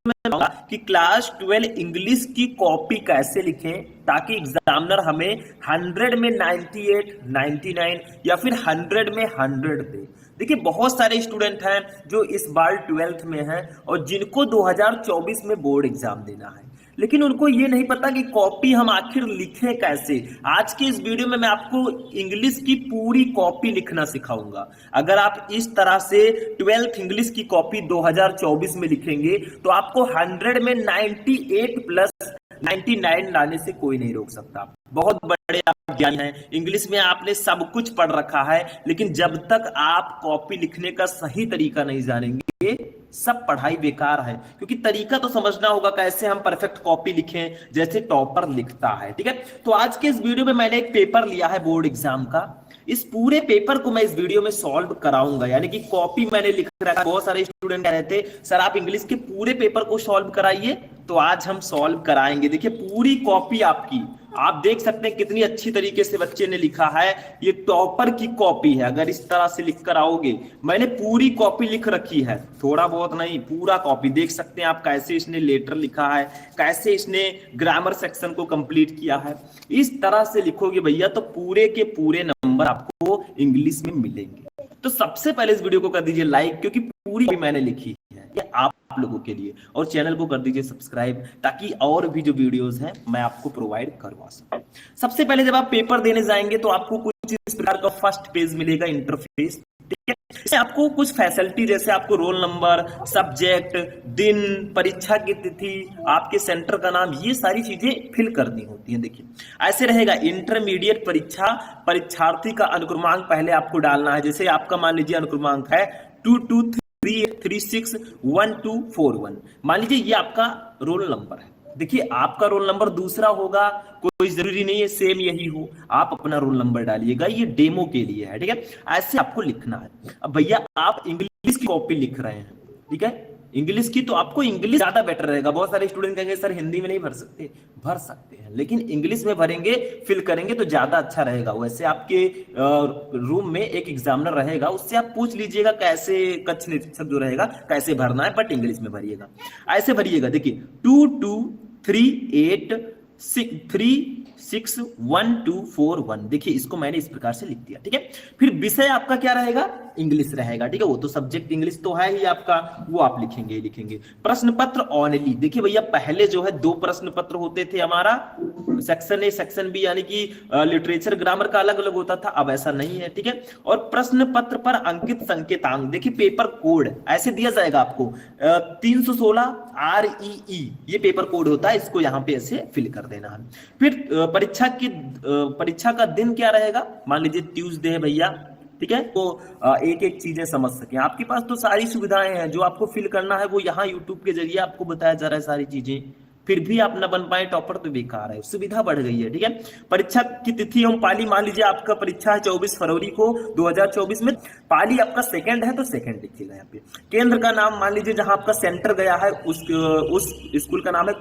मैं बताऊंगा कि क्लास 12 इंग्लिश की कॉपी कैसे लिखें ताकि एग्जामिनर हमें 100 में 98, 99 या फिर 100 में 100 दे। देखिए बहुत सारे स्टूडेंट हैं जो इस बार 12th में हैं और जिनको 2024 में बोर्ड एग्जाम देना है, लेकिन उनको ये नहीं पता कि कॉपी हम आखिर लिखें कैसे। आज के इस वीडियो में मैं आपको इंग्लिश की पूरी कॉपी लिखना सिखाऊंगा। अगर आप इस तरह से 12th इंग्लिश की कॉपी 2024 में लिखेंगे तो आपको 100 में 98 प्लस 99 लाने से कोई नहीं रोक सकता। बहुत बड़े आप ज्ञानी हैं, इंग्लिश में आपने सब कुछ पढ़ रखा है, लेकिन जब तक आप कॉपी लिखने का सही तरीका नहीं जानेंगे सब पढ़ाई बेकार है। क्योंकि तरीका तो समझना होगा कैसे हम परफेक्ट कॉपी लिखें जैसे टॉपर लिखता है। ठीक है, तो आज के इस वीडियो में मैंने एक पेपर लिया है बोर्ड एग्जाम का। इस पूरे पेपर को मैं इस वीडियो में सॉल्व कराऊंगा, यानी कि कॉपी मैंने लिख रखा है। बहुत सारे स्टूडेंट कह रहे थे सर आप इंग्लिश के पूरे पेपर को सॉल्व कराइए, तो आज हम सॉल्व कराएंगे। देखिए पूरी कॉपी आपकी, आप देख सकते हैं कितनी अच्छी तरीके से बच्चे ने लिखा है। ये टॉपर की कॉपी है। अगर इस तरह से लिख कर आओगे, मैंने पूरी कॉपी लिख रखी है, थोड़ा बहुत नहीं, पूरा कॉपी देख सकते हैं आप कैसे इसने लेटर लिखा है, कैसे इसने ग्रामर सेक्शन को कंप्लीट किया है। इस तरह से लिखोगे भैया तो पूरे के पूरे नंबर आपको इंग्लिश में मिलेंगे। तो सबसे पहले इस वीडियो को कर दीजिए लाइक, क्योंकि पूरी मैंने लिखी है ये आप लोगों के लिए, और चैनल को कर दीजिए सब्सक्राइब ताकि और भी जो वीडियोस हैं मैं आपको प्रोवाइड करवा सकूं। सबसे पहले जब आप पेपर देने जाएंगे तो आपको कुछ इस प्रकार का फर्स्ट पेज मिलेगा, इंटरफेस। ठीक है, इसमें आपको कुछ फैसिलिटी जैसे आपको रोल नंबर, सब्जेक्ट, दिन, परीक्षा की तिथि, आपके सेंटर का नाम, ये सारी चीजें फिल करनी होती हैं। देखिए ऐसे रहेगा, इंटरमीडिएट परीक्षा, परीक्षार्थी का अनुक्रमांक पहले आपको डालना है। जैसे आपका मान लीजिए अनुक्रमांक है 2238361241, मान लीजिए ये आपका रोल नंबर है। देखिए आपका रोल नंबर दूसरा होगा, कोई जरूरी नहीं है सेम यही हो, आप अपना रोल नंबर डालिएगा, ये डेमो के लिए है। ठीक है, ऐसे आपको लिखना है। अब भैया आप इंग्लिश की कॉपी लिख रहे हैं, ठीक है, इंग्लिश की, तो आपको इंग्लिश ज्यादा बेटर रहेगा। बहुत सारे स्टूडेंट कहेंगे सर हिंदी में नहीं भर सकते, भर सकते हैं, लेकिन इंग्लिश में भरेंगे, फिल करेंगे तो ज्यादा अच्छा रहेगा। वैसे आपके रूम में एक एग्जामिनर रहेगा, उससे आप पूछ लीजिएगा कैसे, कक्ष निरीक्षक जो रहेगा कैसे भरना है, बट इंग्लिश में भरिएगा। ऐसे भरिएगा, देखिए 2238361241। देखिए इसको मैंने इस प्रकार से लिख दिया। ठीक है, फिर विषय आपका क्या रहेगा, इंग्लिश रहेगा। ठीक है, वो तो सब्जेक्ट इंग्लिश तो है ही आपका, वो आप लिखेंगे। प्रश्न पत्र ओनली, देखिए भैया पहले जो है 2 प्रश्न पत्र होते थे हमारा, सेक्शन ए सेक्शन बी, यानी कि लिटरेचर ग्रामर का अलग अलग होता था, अब ऐसा नहीं है। ठीक है, और प्रश्न पत्र पर अंकित संकेतांक, देखिए पेपर कोड ऐसे दिया जाएगा आपको 316 REE, ये पेपर कोड होता है, इसको यहाँ पे ऐसे फिल कर देना है। फिर परीक्षा का दिन क्या रहेगा, मान लीजिए ट्यूसडे है भैया। ठीक है, तो एक एक चीजें समझ सके, आपके पास तो सारी सुविधाएं हैं, जो आपको फिल करना है वो यहाँ यूट्यूब के जरिए आपको बताया जा रहा है सारी चीजें, फिर भी आप न बन पाए टॉपर तो बेकार है, सुविधा बढ़ गई है। ठीक है, परीक्षा की तिथि हम पाली, मान लीजिए आपका परीक्षा है 24 फरवरी को 2024 में, पाली आपका सेकंड है तो सेकंड लिखिएगा यहाँ पे। केंद्र का नाम मान लीजिए जहां आपका सेंटर गया है उस स्कूल का नाम है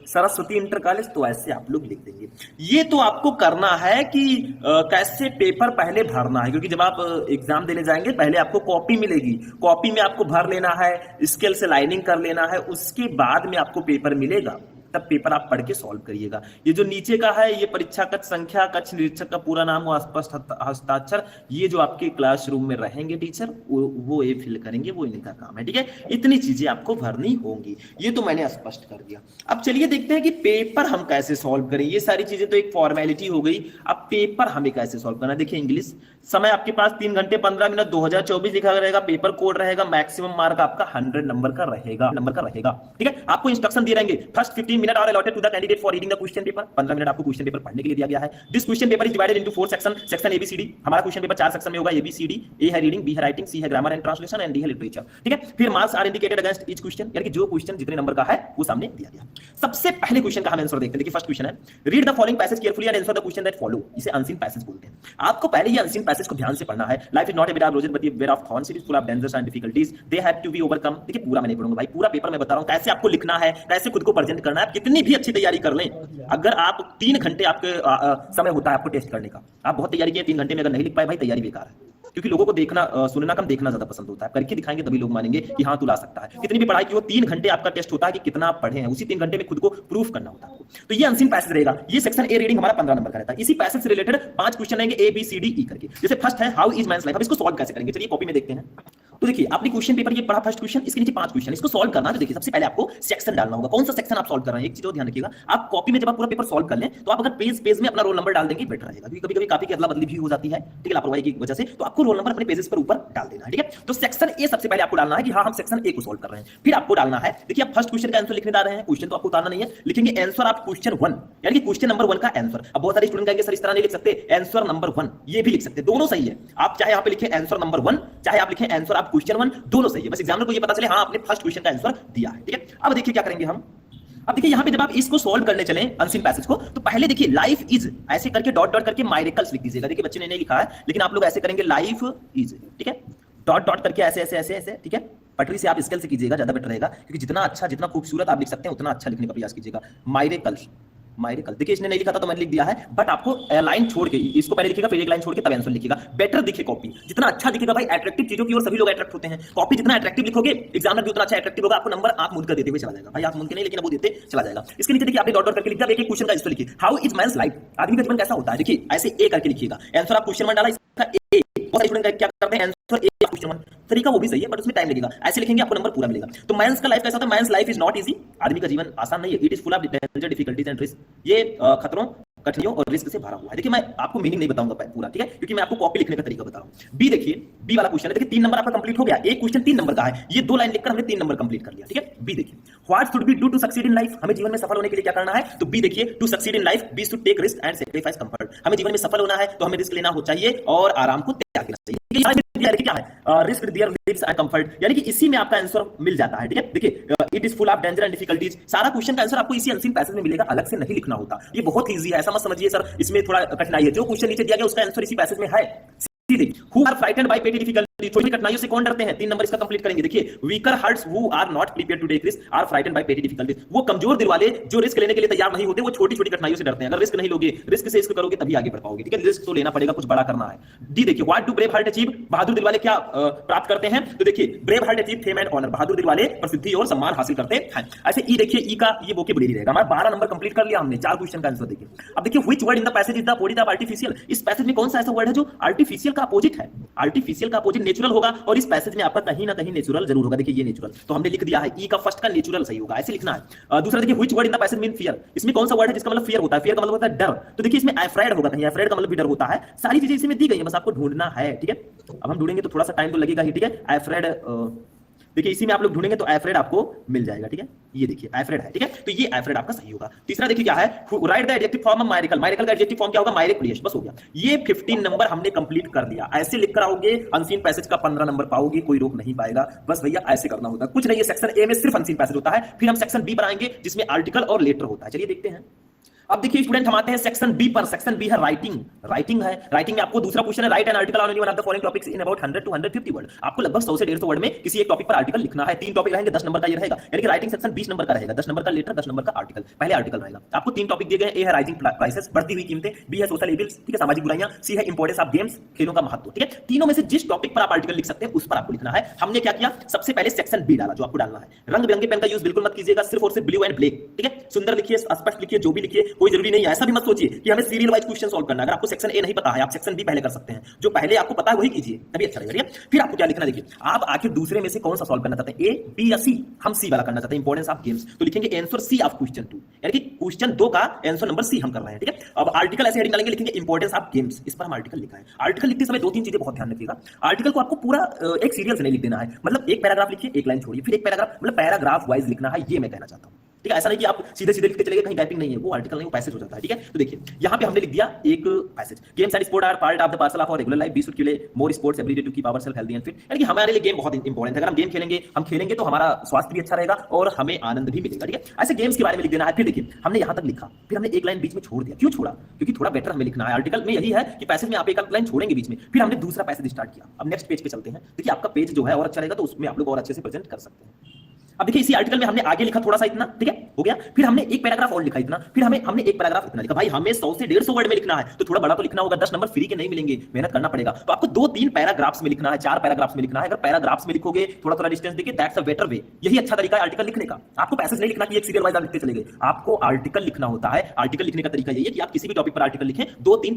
सरस्वती इंटर कॉलेज, तो ऐसे आप लोग लिख देंगे। ये तो आपको करना है कि कैसे पेपर पहले भरना है, क्योंकि जब आप एग्जाम देने जाएंगे पहले आपको कॉपी मिलेगी, कॉपी में आपको भर लेना है, स्केल से लाइनिंग कर लेना है, उसके बाद में आपको पेपर मिलेगा, तब पेपर आप पढ़ के सॉल्व करिएगा। ये जो नीचे का है ये परीक्षा कक्ष संख्या, कक्ष निरीक्षक का पूरा नाम, वो स्पष्ट हस्ताक्षर, ये जो आपके क्लासरूम में रहेंगे टीचर वो ये फिल करेंगे, वो इनका काम है। ठीक है, इतनी चीजें आपको भरनी होंगी, ये तो मैंने स्पष्ट कर दिया। अब चलिए देखते हैं कि पेपर हम कैसे सॉल्व करें। ये सारी चीजें तो एक फॉर्मेलिटी हो गई, अब पेपर हमें कैसे सॉल्व करना। देखिए इंग्लिश, समय आपके पास 3 घंटे 15 मिनट, 2024 लिखा रहेगा, पेपर कोड रहेगा, मैक्सिमम मार्क आपका 100 नंबर का रहेगा। ठीक है, आपको इंस्ट्रक्शन दिए रहेंगे, first 15 minute are allotted to the candidate for reading the question paper, 15 minute आपको क्वेश्चन पेपर पढ़ने के लिए दिया गया है। This question paper is divided into 4 section, section ABCD, हमारा क्वेश्चन पेपर 4 सेक्शन में होगा, ABCD, A है रीडिंग, B है राइटिंग, C है grammar and translation and D है लिटरेचर। ठीक है, फिर marks are indicated against each question, यानी कि जो क्वेश्चन जितने नंबर का है वो सामने दिया गया। सबसे पहले क्वेश्चन का हम आंसर देखते हैं। देखिए फर्स्ट क्वेश्चन है, read the following passage carefully and answer the question that follow, इसे अनसीन पैसेज बोलते हैं। आपको पहले ये अनसीन पैसेज को ध्यान से पढ़ना है। Life is not a bed of roses but a bed of thorns, it is full of dangers and difficulties, they have to be overcome. देखिए पूरा मैं नहीं पढ़ूंगा भाई, पूरा पेपर मैं बता रहा हूं कैसे आपको लिखना है, कैसे खुद को प्रेजेंट करना है। आप कितनी भी अच्छी तैयारी कर लें, अगर आप 3 घंटे आपके समय होता है आपको टेस्ट करने का, आप बहुत तैयारी किए 3 घंटे में अगर नहीं लिख पाए भाई तैयारी बेकार है। क्योंकि लोगों को देखना सुनना कम, देखना ज्यादा पसंद होता है। करके दिखाएंगे तभी लोग मानेंगे कि हाँ तू ला सकता है। कितनी भी पढ़ाई की हो, 3 घंटे आपका टेस्ट होता है कि कितना आप पढ़े हैं, उसी 3 घंटे में खुद को प्रूफ करना होता है। तो ये अनसीन पैसेज रहेगा। ये सेक्शन ए रीडिंग हमारा 15 नंबर का रहता है। इसी पैसेज से रिलेटेड 5 क्वेश्चन रहेंगे A B C D E करके। जैसे फर्स्ट है हाउ इज मैन्स लाइफ, अब इसको सॉल्व कैसे करेंगे, चलिए कॉपी में देखते हैं। तो देखिए आपने क्वेश्चन पेपर ये पढ़ा, फर्स्ट क्वेश्चन, इसके नीचे 5 क्वेश्चन, इसको सॉल्व करना है। तो देखिए सबसे पहले आपको सेक्शन डालना होगा, कौन सा सेक्शन आप सॉल्व कर रहे हैं। एक चीज और ध्यान रखिएगा, आप कॉपी में जब आप पूरा पेपर सॉल्व कर लें तो आप अगर पेज में अपना रोल नंबर डाल देंगे बेटर रहेगा, क्योंकि कभी-कभी काफी की अदला बदली भी हो जाती है, ठीक है, लापरवाही की वजह से। तो आपको रोल नंबर अपने पेजेस पर ऊपर डाल देना है, ठीक है। तो सेक्शन ए सबसे पहले आपको डालना है कि हाँ हम सेक्शन ए को सॉल्व कर रहे हैं। फिर आपको डालना है, देखिए आप फर्स्ट क्वेश्चन का आंसर लिखने जा रहे हैं, क्वेश्चन तो आपको उतारना नहीं है, लिखेंगे आंसर आप क्वेश्चन 1, यानी कि क्वेश्चन नंबर 1 का आंसर। अब बहुत सारे स्टूडेंट कहेंगे सर इस तरह नहीं लिख सकते, आंसर नंबर 1 ये भी लिख सकते, दोनों सही है। आप चाहे यहां पे लिखें आंसर नंबर 1, चाहे आप लिखें आंसर आप क्वेश्चन 1, दोनों सही है। बस एग्जामिनर को ये पता चले हाँ आपने फर्स्ट क्वेश्चन का आंसर दिया है, ठीक है। अब देखिए क्या करेंगे हम, अब देखिए यहां पे जब आप इसको सॉल्व करने चले अनसीन पैसेज को, तो पहले देखिए लाइफ इज ऐसे करके डॉट डॉट करके मायरेकल्स लिख दीजिएगा। देखिए बच्चे ने नहीं लिखा है, लेकिन आप लोग ऐसे करेंगे लाइफ इज, ठीक है, डॉट डॉट करके ऐसे ऐसे ऐसे ऐसे, ठीक है। पटरी से आप स्केल से कीजिएगा, ज्यादा बेटर रहेगा, क्योंकि जितना अच्छा जितना खूबसूरत आप लिख सकते हैं उतना अच्छा लिखने का प्रयास कीजिएगा। मायरेकल्स, मायरेकल, देखिए इसने नहीं लिखा था तो मैंने लिख दिया है, बट आपको लाइन छोड़ के इसको पहले लिखिएगा, फिर एक लाइन छोड़ के तब आंसर लिखिएगा, बेटर दिखे कॉपी। जितना अच्छा दिखेगा भाई, अट्रैक्टिव चीजों की ओर सभी लोग अट्रैक्ट होते हैं। कॉपी जितना अट्रैक्टिव लिखोगे, एग्जामिनर भी उतना अच्छा अट्रैक्टिव होगा, आपको नंबर आप मुंह कर देते हुए चला जाएगा। भाई आप मुंह के नहीं, लेकिन वो देते चला जाएगा। इसके नीचे देखिए आपने डॉट डॉट करके लिख दिया, एक क्वेश्चन का आंसर लिखिए, हाउ इज मैन्स लाइफ, आदमी का जीवन कैसा होता है। देखिए ऐसे ए करके लिखिएगा, आंसर आप क्वेश्चन 1 डाला, इसका ए। बहुत स्टूडेंट क्या करते हैं, आंसर ए क्वेश्चन 1, तरीका वो भी सही है बट उसमें टाइम लगेगा, ऐसे लिखेंगे आपको नंबर पूरा मिलेगा। तो मैंस का लाइफ कैसा होता है, men's life is not easy, आदमी का जीवन आसान नहीं है, it is full of danger difficulties and risk, ये खतरों कठिनाइयों और रिस्क से भरा हुआ है। देखिए मैं आपको मीनिंग नहीं बताऊंगा पूरा, ठीक है, क्योंकि मैं आपको कॉपी लिखने का तरीका बता रहा हूं। बी देखिए, बी वाला क्वेश्चन है, देखिए 3 नंबर आपका कंप्लीट हो गया, एक क्वेश्चन 3 नंबर का है, ये 2 लाइन लिखकर हमने 3 नंबर कंप्लीट कर लिया, ठीक है। बी देखिए, what should be do to succeed in life, हमें जीवन में सफल होने के लिए क्या करना है। तो बी देखिए, to succeed in life be should take risk and sacrifice comfort, हमें जीवन में सफल होना है तो हमें रिस्क लेना हो चाहिए और आराम को त्याग देना चाहिए। क्या है risk their lives and comfort, यानी कि इसी में आपका आंसर मिल जाता है, ठीक है। देखिए it is full of danger and difficulties, सारा क्वेश्चन का आंसर आपको इसी अनसीन पैसेज में मिलेगा, अलग से नहीं लिखना होता। ये बहुत इजी है, ऐसा मत समझिए सर इसमें थोड़ा कठिनाई है, जो क्वेश्चन नीचे दिया गया उसका आंसर इसी पैसेज में है। Who are frightened by petty difficulties, छोटी कठिनाइयों से कौन डरते हैं, 3 नंबर इसका कंप्लीट करेंगे। देखिए weaker hearts who are not prepared to take risk are frightened by petty difficulties, वो कमजोर दिल वाले जो रिस्क लेने के लिए तैयार नहीं होते, वो छोटी छोटी कठिनाइयों से डरते हैं। अगर रिस्क नहीं लोगे, रिस्क से इसको करोगे तभी आगे बढ़ पाओगे, ठीक है। रिस्क तो लेना पड़ेगा, कुछ बड़ा करना है। डी देखिए, what do brave heart achieve, बहादुर दिल वाले क्या प्राप्त करते हैं। तो देखिए brave heart achieve fame and honour, बहादुर दिल वाले प्रसिद्धि और सम्मान हासिल करते हैं। ऐसे ई देखिए, ई का ये वोकैबुलरी रहेगा। हमारा 12 नंबर कंप्लीट कर लिया हमने, 4 क्वेश्चन का आंसर देखिए। अब देखिए which word in the passage is the opposite of artificial, इस पैसेज में कौन सा ऐसा वर्ड है जो आर्टिफिशियल का अपोजिट है। आर्टिफिशियल का अपोजिट नेचुरल होगा, और इस पैसेज में आपका कहीं ना कहीं नेचुरल जरूर होगा। देखिए ये नेचुरल तो हमने लिख दिया है, ई का फर्स्ट का नेचुरल सही होगा, ऐसे लिखना है। दूसरा देखिए which word in the passage mean fear, इसमें कौन सा वर्ड है जिसका मतलब फियर होता है। फियर का मतलब होता है डर, तो देखिए इसमें अफ्रेड होगा, कहीं अफ्रेड का मतलब भी डर होता है। सारी चीजें इसमें दी गई है, बस आपको ढूंढना है, ठीक है। अब हम ढूंढेंगे तो थोड़ा सा टाइम तो लगेगा ही, ठीक है। अफ्रेड देखिए इसी में आप लोग ढूंढेंगे तो अफ्रेड आपको मिल जाएगा, ठीक है। ये देखिए अफ्रेड है, ठीक है, तो ये अफ्रेड आपका सही होगा। तीसरा देखिए क्या है, right the adjective form of मायरेकल, मायरेकल का एडजेक्टिव फॉर्म क्या होगा, मायरेक्लियस, बस हो गया। ये 15 नंबर हमने कंप्लीट कर दिया। ऐसे लिख कर आओगे अनसीन पैसेज का 15 नंबर पाओगे, कोई रोक नहीं पाएगा। बस भैया ऐसे करना होता है, कुछ नहीं है। सेक्शन ए में सिर्फ अनसीन पैसेज होता है, फिर हम सेक्शन बी पर आएंगे जिसमें आर्टिकल और लेटर होता है। चलिए देखते हैं। अब देखिए स्टूडेंट हम आते हैं सेक्शन बी पर। सेक्शन बी है राइटिंग, राइटिंग है। राइटिंग में आपको दूसरा क्वेश्चन है, right an article on any one of the following topics in about 100 to 150 word. आपको लगभग 100 से 150 वर्ड में किसी एक टॉपिक पर आर्टिकल लिखना है। 3 टॉपिक रहेंगे, 10 नंबर का ये रहेगा, यानी कि राइटिंग सेक्शन 20 नंबर का रहेगा। 10 नंबर का लेटर, 10 नंबर का आर्टिकल। पहले आर्टिकल रहेगा, आपको 3 टॉपिक दिए गए। ए है राइजिंग प्राइसेस, बढ़ती हुई कीमतें, बी है सोशल इविल्स, ठीक है, सामाजिक बुराइयां, सी है इंपोर्टेंस ऑफ गेम्स, खेलों का महत्व, ठीक है। तीनों में से जिस टॉपिक पर आप आर्टिकल लिख सकते हैं उस पर आपको लिखना है। हमने क्या किया, सबसे पहले सेक्शन बी डाला, जो आपको डालना है। रंग बिरंगे पेन का यूज बिल्कुल मत कीजिएगा, सिर्फ और सिर्फ ब्लू एंड ब्लैक, ठीक है। सुंदर लिखिए, स्पष्ट लिखिए, जो भी लिखिए, कोई जरूरी नहीं है। ऐसा भी मत सोचिए कि हमें सीरियल वाइज क्वेश्चन सॉल्व करना है। अगर आपको सेक्शन ए नहीं पता है, आप सेक्शन बी पहले कर सकते हैं। जो पहले आपको पता है वही कीजिए, तभी अच्छा रहेगा। फिर आपको क्या लिखना, देखिए आप आखिर दूसरे में से कौन सा सॉल्व करना चाहते हैं, ए, बी या सी। हम सी वाला करना चाहते हैं, इंपोर्टेंस ऑफ गेम्स, तो लिखेंगे आंसर सी ऑफ क्वेश्चन 2, यानी कि क्वेश्चन 2 का आंसर नंबर सी हम कर रहे हैं, ठीक है। अब आर्टिकल ऐसे हेडिंग डालेंगे, लिखेंगे इंपोर्टेंस ऑफ गेम्स, इस पर हम आर्टिकल लिखा है। आर्टिकल लिखते समय 2-3 चीजें बहुत ध्यान रखिएगा। आर्टिकल को आपको पूरा एक सीरियल से नहीं लिख देना है, मतलब एक पैराग्राफ लिखिए, एक लाइन छोड़िए, फिर एक पैराग्राफ, मतलब पैराग्राफ वाइज लिखना है, ये मैं कहना चाहता हूं, ठीक है। ऐसा नहीं कि आप सीधे सीधे लिखते चले गए, कहीं टाइपिंग नहीं है, वो आर्टिकल नहीं, वो पैसेज हो जाता है, ठीक है। तो देखिए यहां पे हमने लिख दिया एक passage, games and sport are part of the parcel of our regular life, we should play more sports every day to keep ourself healthy and fit, यानी कि हमारे लिए गेम बहुत इंपॉर्टेंट है। अगर हम गेम खेलेंगे, तो हमारा स्वास्थ्य भी अच्छा रहेगा और हमें आनंद भी मिलेगा, ठीक है। ऐसे गेम्स के बारे में लिख देना है। फिर देखिए हमने यहां तक लिखा, फिर हमने एक लाइन बीच में छोड़ दिया। क्यों छोड़ा, क्योंकि थोड़ा बेटर हमें लिखना है। आर्टिकल में यही है कि पैसेज में आप एक लाइन छोड़ेंगे बीच में, फिर हमने दूसरा पैसेज स्टार्ट किया। अब नेक्स्ट पेज पे चलते हैं। देखिए आपका पेज जो है और अच्छा रहेगा, तो उसमें आप लोग और अच्छे से प्रेजेंट कर सकते हैं। अब देखिए इसी आर्टिकल में हमने आगे लिखा थोड़ा सा इतना, ठीक है, हो गया। फिर हमने एक पैराग्राफ और लिखा इतना, फिर हमने एक पैराग्राफ इतना लिखा। भाई हमें 100 से 150 वर्ड में लिखना है तो थोड़ा बड़ा तो लिखना होगा, 10 नंबर फ्री के नहीं मिलेंगे, मेहनत करना पड़ेगा। तो आपको 2-3 पैराग्राफ्स में लिखना है, 4 पैराग्राफ्स में लिखना है। अगर पैराग्राफ्स में लिखोगे, थोड़ा थोड़ा डिस्टेंस देके, दैट्स अ बेटर वे। यही अच्छा तरीका है आर्टिकल लिखने का। आपको पैसेज नहीं लिखना कि एक सीरियल वाइज आप लिखते चले गए, आपको आर्टिकल लिखना होता है। आर्टिकल लिखने का तरीका यही है कि आप किसी भी टॉपिक पर आर्टिकल लिखें, 2-3